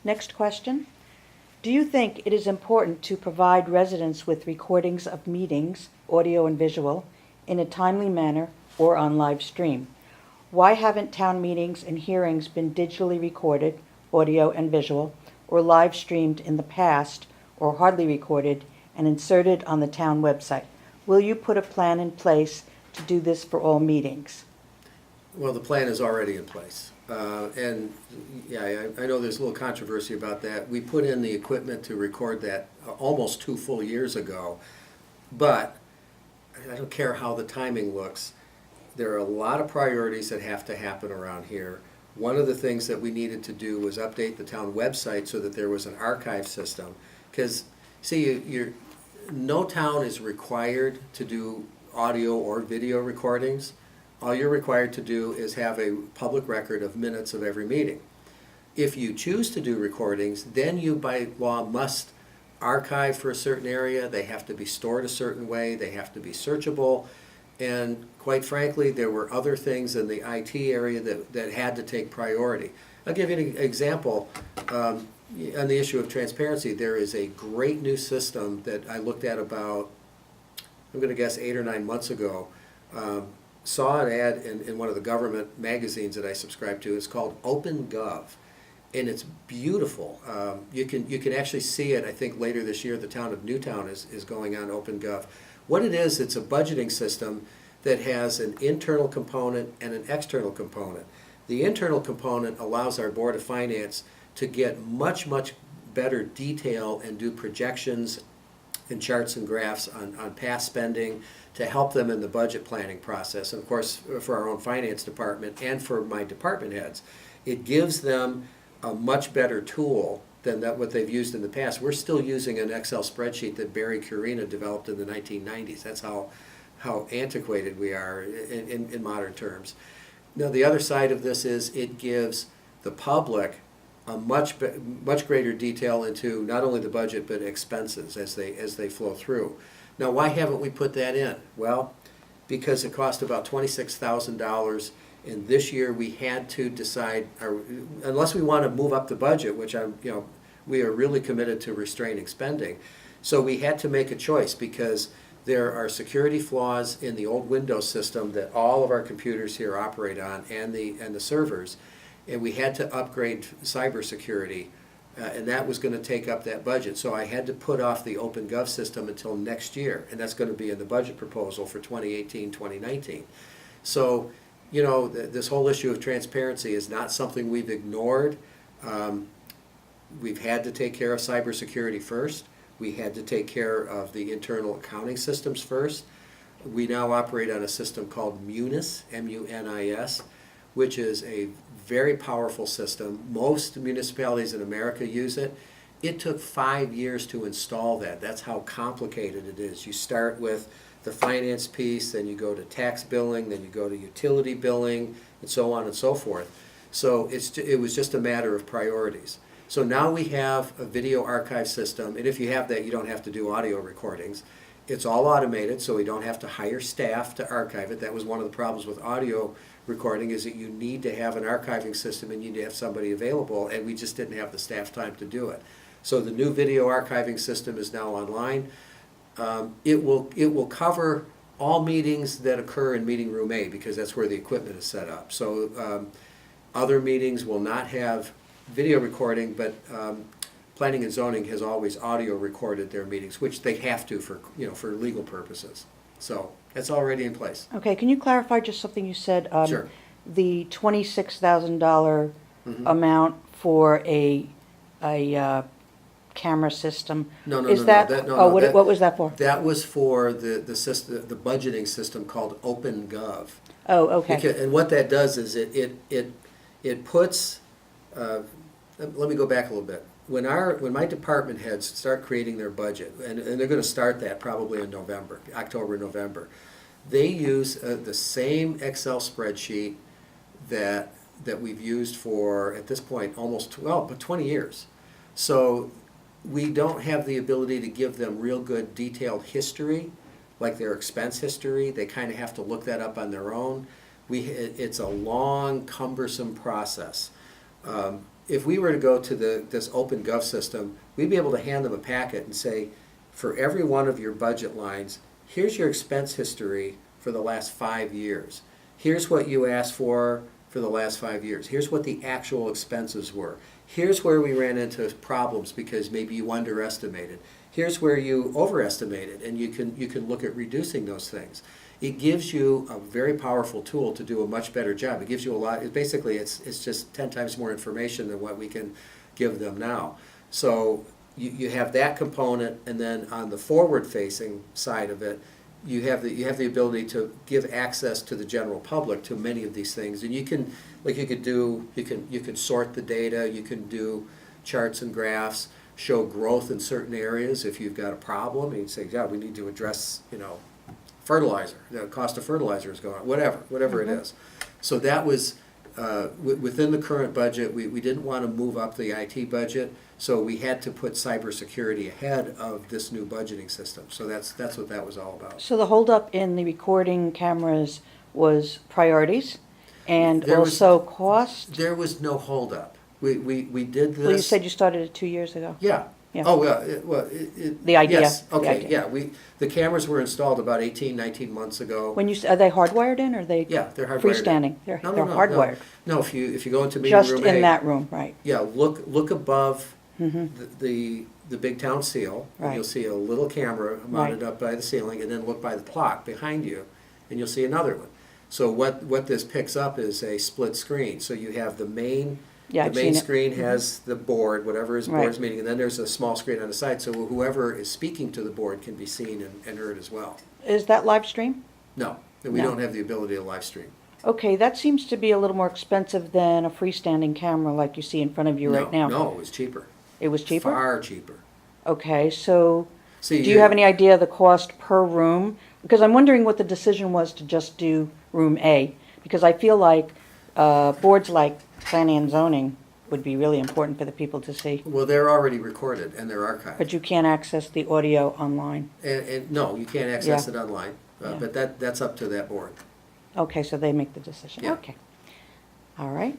Next question. Do you think it is important to provide residents with recordings of meetings, audio and visual, in a timely manner or on live stream? Why haven't town meetings and hearings been digitally recorded, audio and visual, or live streamed in the past, or hardly recorded and inserted on the town website? Will you put a plan in place to do this for all meetings? Well, the plan is already in place. And yeah, I know there's a little controversy about that. We put in the equipment to record that almost 2 full years ago, but I don't care how the timing looks. There are a lot of priorities that have to happen around here. One of the things that we needed to do was update the town website so that there was an archive system. Because, see, no town is required to do audio or video recordings. All you're required to do is have a public record of minutes of every meeting. If you choose to do recordings, then you by law must archive for a certain area. They have to be stored a certain way. They have to be searchable. And quite frankly, there were other things in the IT area that had to take priority. I'll give you an example. On the issue of transparency, there is a great new system that I looked at about, I'm going to guess 8 or 9 months ago. Saw an ad in one of the government magazines that I subscribe to. It's called OpenGov, and it's beautiful. You can actually see it. I think later this year, the town of Newtown is going on OpenGov. What it is, it's a budgeting system that has an internal component and an external component. The internal component allows our Board of Finance to get much better detail and do projections and charts and graphs on past spending to help them in the budget planning process. And of course, for our own finance department and for my department heads, it gives them a much better tool than what they've used in the past. We're still using an Excel spreadsheet that Barry Curina developed in the 1990s. That's how antiquated we are in modern terms. Now, the other side of this is it gives the public a much greater detail into not only the budget but expenses as they flow through. Now, why haven't we put that in? Well, because it cost about $26,000, and this year we had to decide, unless we want to move up the budget, which we are really committed to restraining spending. So we had to make a choice because there are security flaws in the old Windows system that all of our computers here operate on, and the servers, and we had to upgrade cybersecurity. And that was going to take up that budget. So I had to put off the OpenGov system until next year, and that's going to be in the budget proposal for 2018, 2019. So, this whole issue of transparency is not something we've ignored. We've had to take care of cybersecurity first. We had to take care of the internal accounting systems first. We now operate on a system called Munis, M-U-N-I-S, which is a very powerful system. Most municipalities in America use it. It took 5 years to install that. That's how complicated it is. You start with the finance piece, then you go to tax billing, then you go to utility billing, and so on and so forth. So it was just a matter of priorities. So now we have a video archive system, and if you have that, you don't have to do audio recordings. It's all automated, so we don't have to hire staff to archive it. That was one of the problems with audio recording, is that you need to have an archiving system and you need to have somebody available, and we just didn't have the staff time to do it. So the new video archiving system is now online. It will cover all meetings that occur in meeting room A, because that's where the equipment is set up. So other meetings will not have video recording, but Planning and Zoning has always audio recorded their meetings, which they have to for legal purposes. So that's already in place. Okay, can you clarify just something you said? Sure. The $26,000 amount for a camera system. No. What was that for? That was for the system, the budgeting system called OpenGov. Oh, okay. And what that does is it puts. Let me go back a little bit. When my department heads start creating their budget, and they're going to start that probably in October, November, they use the same Excel spreadsheet that we've used for, at this point, almost 20 years. So we don't have the ability to give them real good detailed history, like their expense history. They kind of have to look that up on their own. It's a long, cumbersome process. if we were to go to this open gov system, we'd be able to hand them a packet and say, for every one of your budget lines, here's your expense history for the last 5 years. Here's what you asked for the last 5 years. Here's what the actual expenses were. Here's where we ran into problems because maybe you underestimated. Here's where you overestimated, and you can look at reducing those things. It gives you a very powerful tool to do a much better job. It gives you a lot. Basically, it's just 10 times more information than what we can give them now. So you have that component, and then on the forward-facing side of it, you have the ability to give access to the general public to many of these things, and you can sort the data, you can do charts and graphs, show growth in certain areas if you've got a problem, and you say, yeah, we need to address, fertilizer, the cost of fertilizer is going up, whatever it is. So that was within the current budget. We didn't want to move up the IT budget, so we had to put cybersecurity ahead of this new budgeting system. So that's what that was all about. So the holdup in the recording cameras was priorities and There was- also cost? There was no holdup. We did this. Well, you said you started it 2 years ago. Yeah. Yeah. Oh, well, The idea. Yes, The okay, idea. yeah. The cameras were installed about 18, 19 months ago. When you, are they hardwired in, or are they Yeah, they're hardwired in. freestanding? They're No, hardwired. No, if you go into meeting Just room in A, that room, right? yeah, look above Mhm. the big town seal, and Right. you'll see a little camera mounted up by the ceiling, and then look by the clock behind you, and you'll see another one. So what this picks up is a split screen. So you have the main. Yeah, The I've main seen it. screen Mhm. has the board, whatever his Right. board's meeting, and then there's a small screen on the side, so whoever is speaking to the board can be seen and heard as well. Is that live stream? No, we No. don't have the ability to live stream. Okay, that seems to be a little more expensive than a freestanding camera like you see in front of you right now. No, it was cheaper. It was cheaper? Far cheaper. Okay, so See, do you have any idea of the cost per room? Because I'm wondering what the decision was to just do room A. Because I feel like boards like planning and zoning would be really important for the people to see. Well, they're already recorded and they're archived. But you can't access the audio online. And no, you can't access Yeah. it online, Yeah. but that's up to that board. Okay, so they make the decision. Yeah. Okay. All right.